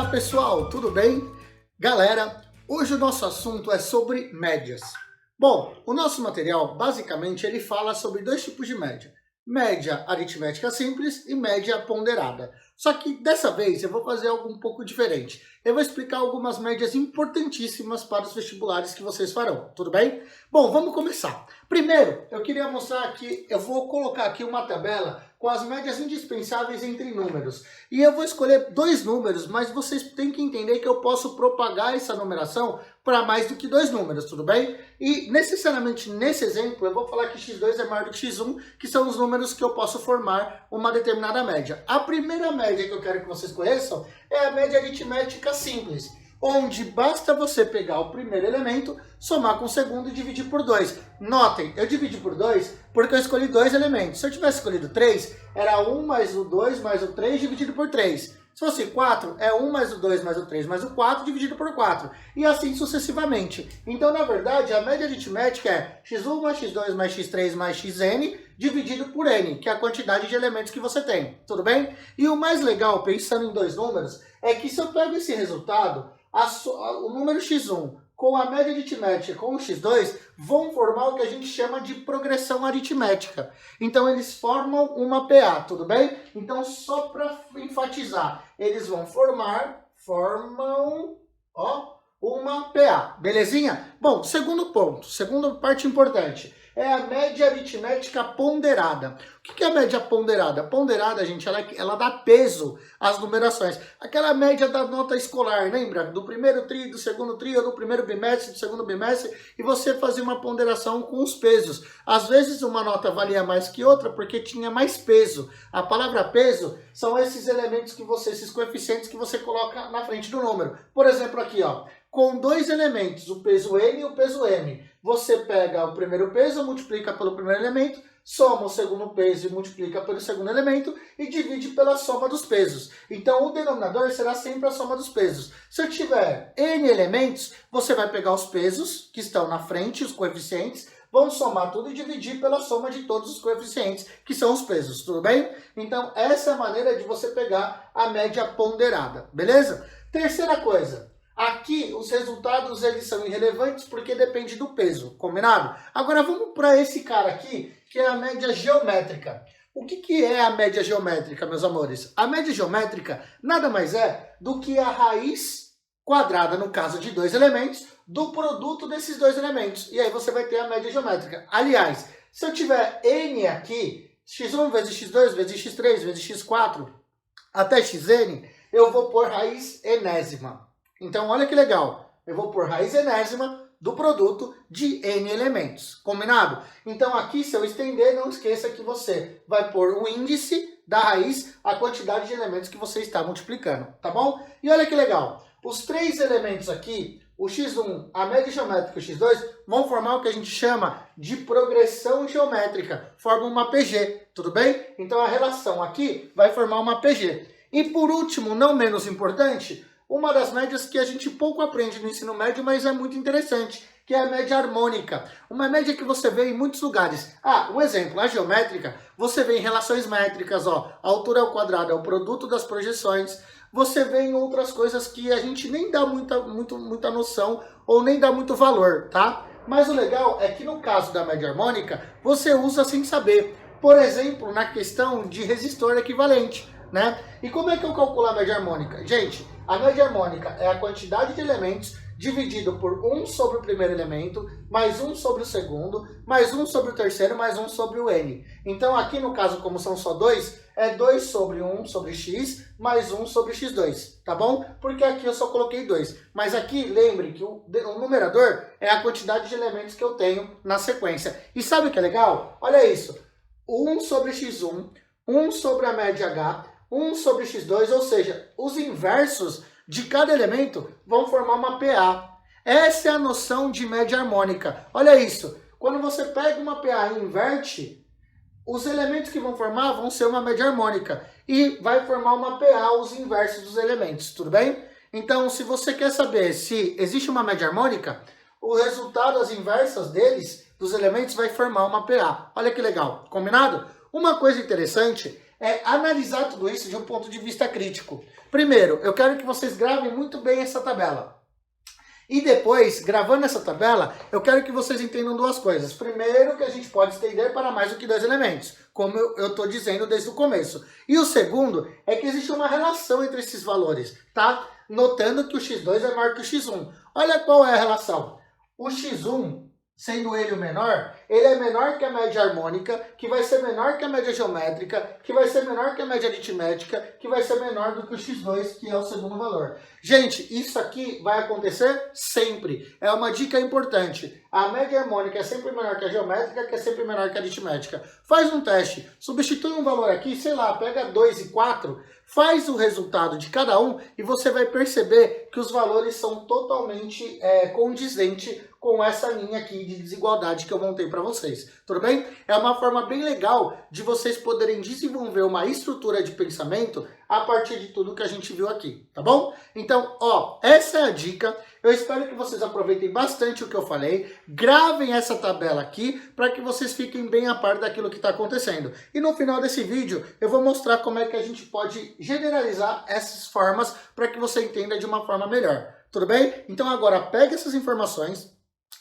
Olá pessoal, tudo bem? Galera, hoje o nosso assunto é sobre médias. Bom, o nosso material basicamente ele fala sobre dois tipos de média. Média aritmética simples e média ponderada. Só que dessa vez eu vou fazer algo um pouco diferente. Eu vou explicar algumas médias importantíssimas para os vestibulares que vocês farão, tudo bem? Bom, vamos começar. Primeiro, eu queria mostrar aqui, eu vou colocar aqui uma tabela com as médias indispensáveis entre números. E eu vou escolher dois números, mas vocês têm que entender que eu posso propagar essa numeração para mais do que dois números, tudo bem? E necessariamente nesse exemplo eu vou falar que x2 é maior do que x1, que são os números que eu posso formar uma determinada média. A primeira média que eu quero que vocês conheçam é a média aritmética simples, onde basta você pegar o primeiro elemento, somar com o segundo e dividir por 2. Notem, eu dividi por 2 porque eu escolhi dois elementos. Se eu tivesse escolhido 3, era 1 mais o 2 mais o 3 dividido por 3. Se fosse 4, é 1 mais o 2 mais o 3 mais o 4 dividido por 4. E assim sucessivamente. Então, na verdade, a média aritmética é x1 mais x2 mais x3 mais xn dividido por n, que é a quantidade de elementos que você tem. Tudo bem? E o mais legal, pensando em dois números, é que se eu pego esse resultado, o número x1 com a média aritmética com o x2 vão formar o que a gente chama de progressão aritmética. Então eles formam uma PA, tudo bem? Então só para enfatizar, eles vão formam uma PA, belezinha? Bom, segundo ponto, segunda parte importante, é a média aritmética ponderada. O que é a média ponderada? Ponderada, gente, ela dá peso às numerações. Aquela média da nota escolar, lembra? Do primeiro tri, do segundo tri, ou do primeiro bimestre, do segundo bimestre, e você fazia uma ponderação com os pesos. Às vezes uma nota valia mais que outra porque tinha mais peso. A palavra peso são esses elementos que você, esses coeficientes que você coloca na frente do número. Por exemplo, aqui, ó, com dois elementos, o peso n e o peso m. Você pega o primeiro peso, multiplica pelo primeiro elemento, soma o segundo peso e multiplica pelo segundo elemento e divide pela soma dos pesos. Então, o denominador será sempre a soma dos pesos. Se eu tiver n elementos, você vai pegar os pesos que estão na frente, os coeficientes, vão somar tudo e dividir pela soma de todos os coeficientes, que são os pesos, tudo bem? Então, essa é a maneira de você pegar a média ponderada, beleza? Terceira coisa. Aqui, os resultados eles são irrelevantes porque depende do peso, combinado? Agora vamos para esse cara aqui, que é a média geométrica. O que é a média geométrica, meus amores? A média geométrica nada mais é do que a raiz quadrada, no caso de dois elementos, do produto desses dois elementos. E aí você vai ter a média geométrica. Aliás, se eu tiver n aqui, x1 vezes x2 vezes x3 vezes x4 até xn, eu vou pôr raiz enésima. Então, olha que legal, eu vou pôr raiz enésima do produto de n elementos, combinado? Então, aqui, se eu estender, não esqueça que você vai pôr o índice da raiz, a quantidade de elementos que você está multiplicando, tá bom? E olha que legal, os três elementos aqui, o x1, a média geométrica e o x2, vão formar o que a gente chama de progressão geométrica, forma uma PG, tudo bem? Então, a relação aqui vai formar uma PG. E por último, não menos importante, uma das médias que a gente pouco aprende no ensino médio, mas é muito interessante, que é a média harmônica. Uma média que você vê em muitos lugares. Um exemplo, a geométrica, você vê em relações métricas, ó, a altura ao quadrado é o produto das projeções. Você vê em outras coisas que a gente nem dá muita noção ou nem dá muito valor, tá? Mas o legal é que no caso da média harmônica, você usa sem saber. Por exemplo, na questão de resistor equivalente, né? E como é que eu calculo a média harmônica? Gente, a média harmônica é a quantidade de elementos dividido por 1 sobre o primeiro elemento, mais 1 sobre o segundo, mais 1 sobre o terceiro, mais 1 sobre o n. Então aqui no caso, como são só 2, é 2 sobre 1 sobre x, mais 1 sobre x2, tá bom? Porque aqui eu só coloquei 2. Mas aqui, lembre que o numerador é a quantidade de elementos que eu tenho na sequência. E sabe o que é legal? Olha isso, 1 sobre x1, 1 sobre a média h, 1 sobre x2, ou seja, os inversos de cada elemento vão formar uma PA. Essa é a noção de média harmônica. Olha isso, quando você pega uma PA e inverte, os elementos que vão formar vão ser uma média harmônica. E vai formar uma PA os inversos dos elementos, tudo bem? Então, se você quer saber se existe uma média harmônica, o resultado, as inversas deles, dos elementos, vai formar uma PA. Olha que legal, combinado? Uma coisa interessante é analisar tudo isso de um ponto de vista crítico. Primeiro, eu quero que vocês gravem muito bem essa tabela. E depois, gravando essa tabela, eu quero que vocês entendam duas coisas. Primeiro, que a gente pode estender para mais do que 2 elementos, como eu estou dizendo desde o começo. E o segundo é que existe uma relação entre esses valores, tá? Notando que o x2 é maior que o x1. Olha qual é a relação. O x1, sendo ele o menor, ele é menor que a média harmônica, que vai ser menor que a média geométrica, que vai ser menor que a média aritmética, que vai ser menor do que o x2, que é o segundo valor. Gente, isso aqui vai acontecer sempre. É uma dica importante. A média harmônica é sempre menor que a geométrica, que é sempre menor que a aritmética. Faz um teste, substitui um valor aqui, sei lá, pega 2 e 4, faz o resultado de cada um e você vai perceber que os valores são totalmente condizentes com essa linha aqui de desigualdade que eu montei para vocês, tudo bem? É uma forma bem legal de vocês poderem desenvolver uma estrutura de pensamento a partir de tudo que a gente viu aqui, tá bom? Então, ó, essa é a dica. Eu espero que vocês aproveitem bastante o que eu falei, gravem essa tabela aqui para que vocês fiquem bem a par daquilo que está acontecendo. E no final desse vídeo eu vou mostrar como é que a gente pode generalizar essas formas para que você entenda de uma forma melhor, tudo bem? Então agora pega essas informações,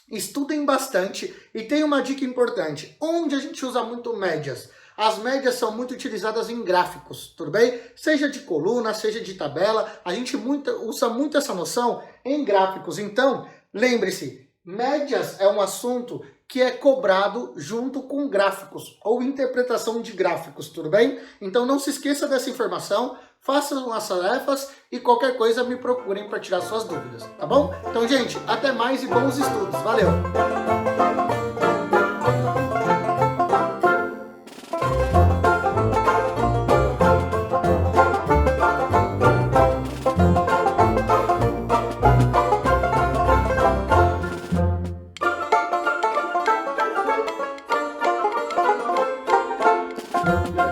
estudem bastante e tem uma dica importante, onde a gente usa muito médias. As médias são muito utilizadas em gráficos, tudo bem? Seja de coluna, seja de tabela, a gente usa muito essa noção em gráficos. Então, lembre-se, médias é um assunto que é cobrado junto com gráficos, ou interpretação de gráficos, tudo bem? Então não se esqueça dessa informação, façam as tarefas e qualquer coisa me procurem para tirar suas dúvidas, tá bom? Então, gente, até mais e bons estudos. Valeu! Thank you.